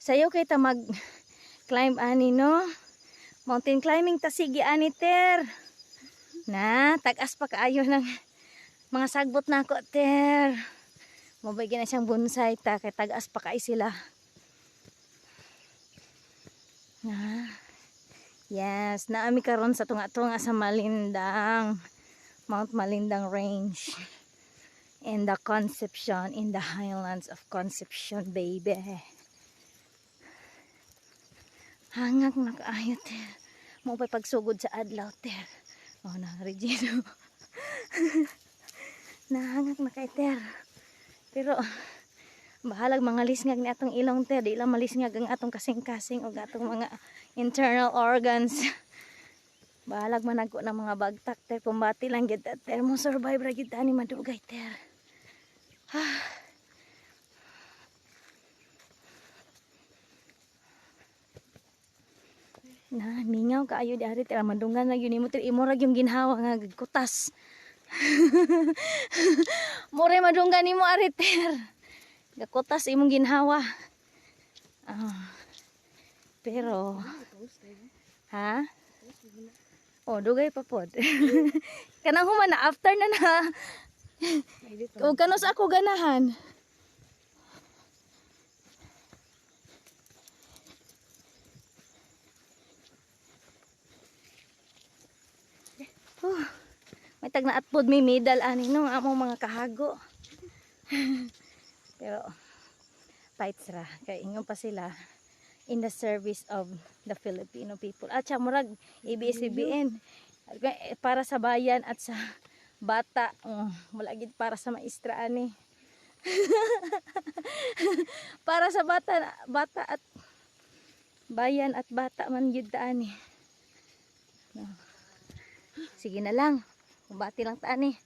Sayo kay ta mag climb ani no. Mountain climbing ta sige ani ter. Na, tagas pa kaayo ng mga sagbot na ako ter. Mabay na siyang bonsai ta kay tagas pa kaay sila. Na. Yes, naami karon sa tunga-tunga sa Malindang. Mount Malindang Range. In the Concepcion, in the highlands of Concepcion, baby. Hangak na kaayo ter. Mo pay pagsugod sa adlaw ter. Oh na Regino. Nahangak na kay ter. Pero bahalag mga lisngag ni atong ilong ter, di lang malisngag ang atong kasing-kasing o atong mga internal organs. Bahalag managko ng mga bagtak ter, kumbati lang gid ter, mo survive ra gid ani madugay ter. Na mingaw kaayo di ari ter, madungan ra gyud nimo ter, imo ra yung ginhawa nga kutas. More madunggan nimo ari ter. Gakutas imong ginhawa. Pero ha? Oh, dugay pa pod. Kanang human na after na na. O kanos ako ganahan. May tag na atpod may medal ani no among mga kahago. Pero fights ra kay ingon pa sila in the service of the Filipino people. At siya murag ABS-CBN para sa bayan at sa bata. Wala gid para sa maestra ani. Para sa bata at bayan at bata man gid ta ani. No. Sige na lang. Bati lang ta ani.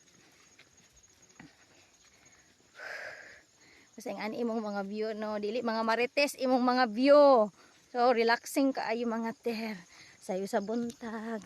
Kasi ang ani imong mga view no, dili mga marites imong mga view. So relaxing kaayo mga ter. Sayo sa buntag.